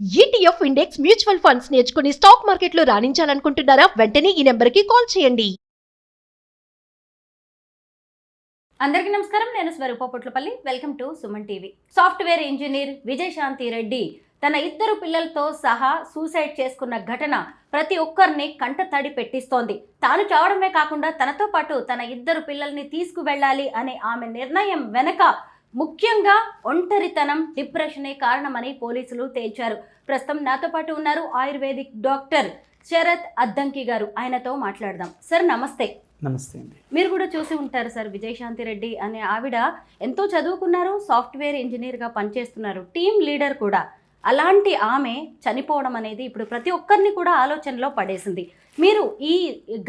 ETF index mutual funds నేర్చుకుని stock మార్కెట్లో రాణించాలనుకుంటున్నారా? వెంటనే ఈ నెంబర్కి కాల్ చేయండి. అందరికీ నమస్కారం. నేను Swaroopa Potlapalli. Welcome to Suman TV. Software engineer Vijayashanti Reddy తన 2 పిల్లలతో సహా సూసైడ్ చేసుకున్న ఘటన ప్రతి ఒక్కరిని కంటతడి పెట్టిస్తోంది. తాను చావడమే కాకుండా తనతో పాటు తన 2 పిల్లల్ని తీసుకువెళ్ళాలి అనే ఆమె నిర్ణయం వెనక ముఖ్యంగా ఒంటరితనం, డిప్రెషనే కారణమని పోలీసులు తేల్చారు. ప్రస్తుతం నాతో పాటు ఉన్నారు ఆయుర్వేదిక్ డాక్టర్ శరత్ అద్దంకి గారు. ఆయనతో మాట్లాడదాం. సార్ నమస్తే. నమస్తే అండి. మీరు కూడా చూసి ఉంటారు సార్, విజయశాంతి రెడ్డి అనే ఆవిడ ఎంతో చదువుకున్నారు, సాఫ్ట్వేర్ ఇంజనీర్గా పనిచేస్తున్నారు, టీమ్ లీడర్ కూడా. అలాంటి ఆమె చనిపోవడం అనేది ఇప్పుడు ప్రతి ఒక్కరిని కూడా ఆలోచనలో పడేసింది. మీరు ఈ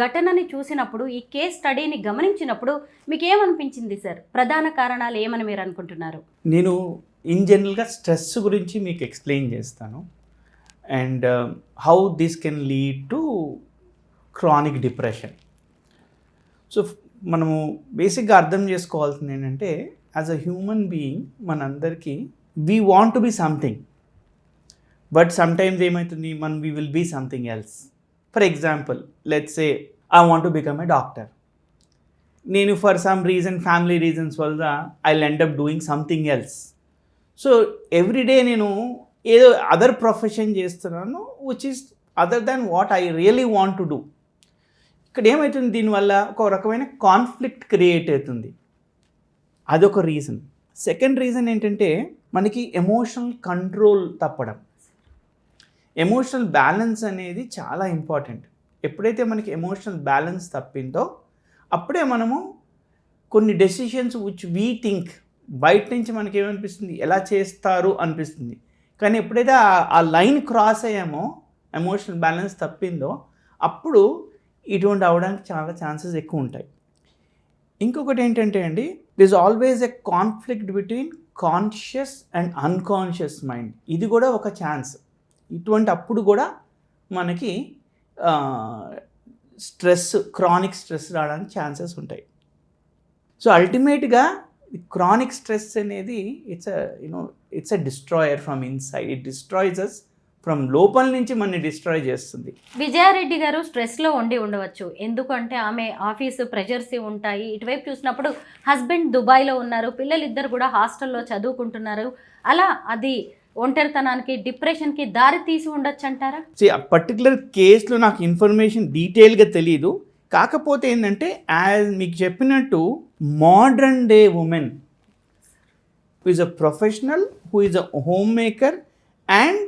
ఘటనని చూసినప్పుడు, ఈ కేస్ స్టడీని గమనించినప్పుడు మీకు ఏమనిపించింది సార్? ప్రధాన కారణాలు ఏమని మీరు అనుకుంటున్నారు? నేను ఇన్ జనరల్గా స్ట్రెస్ గురించి మీకు ఎక్స్ప్లెయిన్ చేస్తాను and how this can lead to chronic depression. So మనము బేసిక్గా అర్థం చేసుకోవాల్సింది ఏంటంటే, యాజ్ అ హ్యూమన్ బీయింగ్ మనందరికీ we want to be something, but sometimes ఏమవుతుంది, we will be something else. For example, let's say I want to become a doctor. నేను for some reason, family reasons వల్ల I will end up doing something else. So everyday నేను ఏదో other profession చేస్తున్నాను which is other than what I really want to do. ఇక్కడ ఏమవుతుంది, దీనివల్ల ఒక రకమైన కాన్ఫ్లిక్ట్ క్రియేట్ అవుతుంది. అదొక రీజన్. సెకండ్ రీజన్ ఏంటంటే, మనకి ఎమోషనల్ కంట్రోల్ తప్పడం. ఎమోషనల్ బ్యాలెన్స్ అనేది చాలా ఇంపార్టెంట్. ఎప్పుడైతే మనకి ఎమోషనల్ బ్యాలెన్స్ తప్పిందో అప్పుడే మనము కొన్ని డెసిషన్స్ విచ్ వీ థింక్, బయట నుంచి మనకి ఏమనిపిస్తుంది, ఎలా చేస్తారు అనిపిస్తుంది. కానీ ఎప్పుడైతే ఆ లైన్ క్రాస్ అయ్యామో, ఎమోషనల్ బ్యాలెన్స్ తప్పిందో, అప్పుడు ఇటువంటి అవడానికి చాలా ఛాన్సెస్ ఎక్కువ ఉంటాయి. ఇంకొకటి ఏంటంటే అండి, this always a conflict between conscious and unconscious mind. ఇది కూడా ఒక ఛాన్స్. ఇటువంటి అప్పుడు కూడా మనకి స్ట్రెస్, క్రానిక్ స్ట్రెస్ రావడానికి ఛాన్సెస్ ఉంటాయి. సో అల్టిమేట్గా క్రానిక్ స్ట్రెస్ అనేది it's a destroyer from inside. It destroys us from లోపల నుంచి మనని డిస్ట్రాయ్ చేస్తుంది. విజయారెడ్డి గారు స్ట్రెస్లో ఉండవచ్చు. ఎందుకంటే ఆమె ఆఫీసు ప్రెషర్స్ ఉంటాయి. ఇటువైపు చూసినప్పుడు హస్బెండ్ దుబాయ్లో ఉన్నారు, పిల్లలిద్దరు కూడా హాస్టల్లో చదువుకుంటున్నారు. అలా అది ఒంటరితనానికి, డిప్రెషన్కి దారి తీసి ఉండొచ్చు అంటారా? ఆ పర్టికులర్ కేసులో నాకు ఇన్ఫర్మేషన్ డీటెయిల్గా తెలియదు. కాకపోతే ఏంటంటే, యాజ్ మీకు చెప్పినట్టు, modern day women who is a professional, who is a home maker and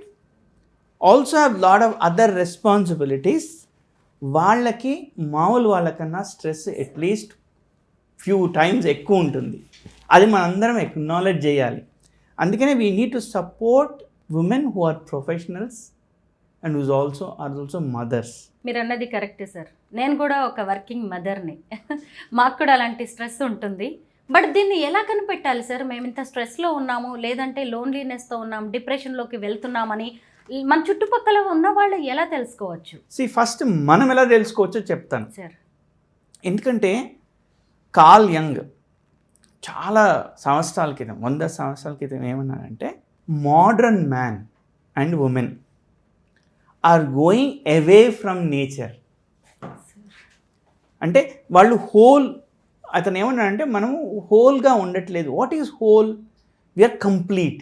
also have lot of other responsibilities, వాళ్ళకి మామూలు వాళ్ళకన్నా స్ట్రెస్ అట్లీస్ట్ ఫ్యూ టైమ్స్ ఎక్కువ ఉంటుంది. అది మనందరం ఎక్నాలెడ్జ్ చేయాలి. అందుకనే we need to support women who are professionals and who's also mothers. మీరు అన్నది కరెక్టే సార్. నేను కూడా ఒక వర్కింగ్ మదర్ని. మాకు కూడా అలాంటి స్ట్రెస్ ఉంటుంది. బట్ దీన్ని ఎలా కనిపెట్టాలి సార్? మేము ఇంత స్ట్రెస్లో ఉన్నాము, లేదంటే లోన్లీనెస్తో ఉన్నాము, డిప్రెషన్లోకి వెళ్తున్నామని మన చుట్టుపక్కల ఉన్న వాళ్ళు ఎలా తెలుసుకోవచ్చు? ఫస్ట్ మనం ఎలా తెలుసుకోవచ్చో చెప్తాను సార్. ఎందుకంటే కార్ల్ యంగ్ చాలా సంవత్సరాల క్రితం, 100 సంవత్సరాల క్రితం ఏమన్నారంటే, modern man and women are going away from nature. అంటే వాళ్ళు అతను ఏమన్నాడంటే, మనము హోల్గా ఉండట్లేదు. What is whole? We are complete.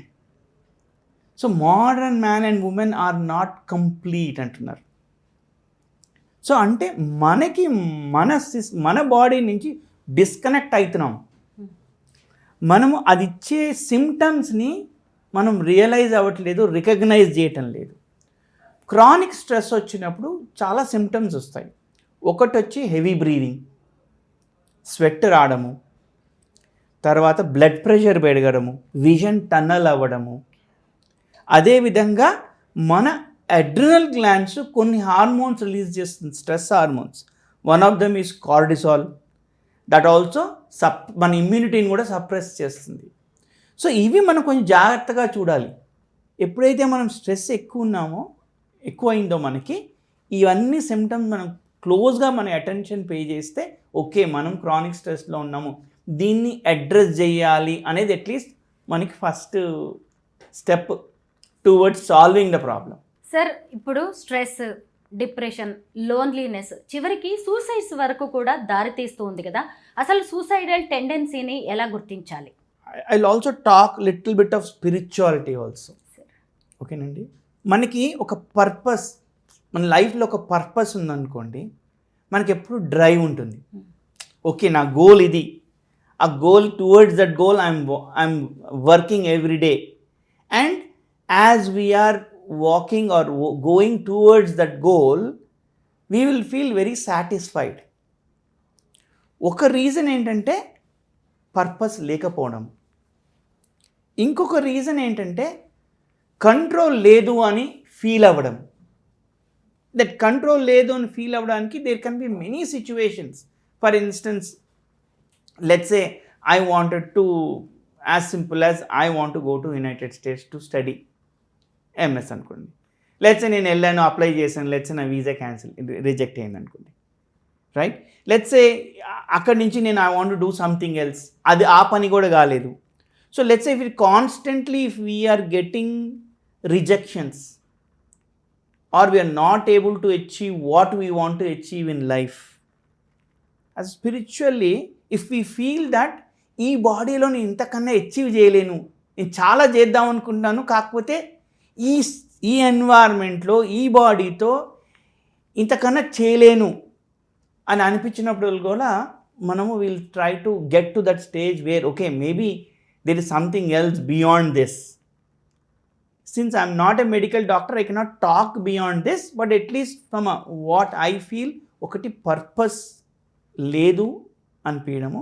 So modern man and women are not complete అంటున్నారు. సో అంటే మనకి మన బాడీ నుంచి డిస్కనెక్ట్ అవుతున్నాం. మనము అది ఇచ్చే సిమ్టమ్స్ని మనం రియలైజ్ అవ్వట్లేదు, రికగ్నైజ్ చేయటం లేదు. క్రానిక్ స్ట్రెస్ వచ్చినప్పుడు చాలా సిమ్టమ్స్ వస్తాయి. ఒకటి వచ్చి హెవీ బ్రీదింగ్, స్వెట్ రావడము, తర్వాత బ్లడ్ ప్రెషర్ పెరగడము, విజన్ టన్నల్ అవ్వడము. అదేవిధంగా మన అడ్రినల్ గ్లాండ్స్ కొన్ని హార్మోన్స్ రిలీజ్ చేస్తుంది, stress hormones. One of them is cortisol. That also మన ఇమ్యూనిటీని కూడా సప్రెస్ చేస్తుంది. సో ఇవి మనం కొంచెం జాగ్రత్తగా చూడాలి. ఎప్పుడైతే మనం స్ట్రెస్ ఎక్కువ అయిందో మనకి ఇవన్నీ సిమ్టమ్స్ మనం క్లోజ్గా మన అటెన్షన్ పే చేస్తే, ఓకే మనం క్రానిక్ స్ట్రెస్లో ఉన్నాము, దీన్ని అడ్రస్ చేయాలి అనేది అట్లీస్ట్ మనకి first step. towards solving the problem. Sir ఇప్పుడు స్ట్రెస్, డిప్రెషన్, లోన్లీనెస్ చివరికి సూసైడ్స్ వరకు కూడా దారితీస్తూ ఉంది కదా, అసలు సూసైడల్ టెండెన్సీని ఎలా గుర్తించాలి? I'll also talk little bit of spirituality also. ఓకేనండి, మనకి ఒక పర్పస్, మన లైఫ్లో ఒక పర్పస్ ఉందనుకోండి, మనకి ఎప్పుడు డ్రైవ్ ఉంటుంది. ఓకే, నా గోల్ ఇది, ఆ goal towards that goal I'm working every day, and as we are walking are going towards that goal we will feel very satisfied. ఒక రీజన్ ఏంటంటే పర్పస్ లేకపోవడం, ఇంకొక రీజన్ ఏంటంటే కంట్రోల్ లేదు అని ఫీల్ అవ్వడం. దట్ కంట్రోల్ లేదు అని ఫీల్ అవ్వడానికి there can be many situations. For instance, let's say I wanted to, as simple as I want to go to United States to study MS అనుకోండి. Let's say నేను వెళ్ళాను, apply చేశాను, let's say నా visa cancel, reject అయింది అనుకోండి, right? Let's say అక్కడి నుంచి నేను I want to do something else, అది ఆ పని కూడా కాలేదు. So let's say if we are getting rejections or we are not able to achieve what we want to achieve in life, as spiritually if we feel that ఈ బాడీలో నేను ఇంతకన్నా achieve చేయలేను, నేను చాలా చేద్దాం అనుకుంటున్నాను, కాకపోతే ఈ ఎన్వైర్న్మెంట్లో ఈ బాడీతో ఇంతకన్నా చేయలేను అని అనిపించినప్పుడు కూడా మనము will try to get to that stage where okay maybe there is something else beyond this. Since I am not a medical doctor, I cannot talk beyond this, but at least from what I feel, ఒకటి purpose లేదు అనిపించడము,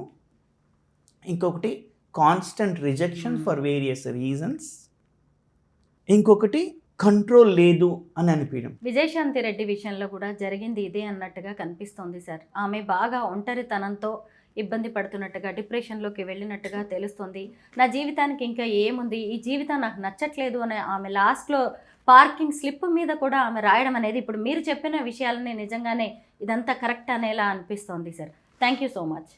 ఇంకొకటి constant rejection for various reasons, ఇంకొకటి control లేదు అని అనిపించడం. విజయశాంతి రెడ్డి విషయంలో కూడా జరిగింది ఇదే అన్నట్టుగా కనిపిస్తోంది సార్. ఆమె బాగా ఒంటరితనంతో ఇబ్బంది పడుతున్నట్టుగా, డిప్రెషన్లోకి వెళ్ళినట్టుగా తెలుస్తుంది. నా జీవితానికి ఇంకా ఏముంది, ఈ జీవితం నాకు నచ్చట్లేదు అని ఆమె లాస్ట్లో పార్కింగ్ స్లిప్ మీద కూడా ఆమె రాయడం అనేది, ఇప్పుడు మీరు చెప్పిన విషయాలని నిజంగానే ఇదంతా కరెక్ట్ అనేలా అనిపిస్తోంది sir. Thank you so much.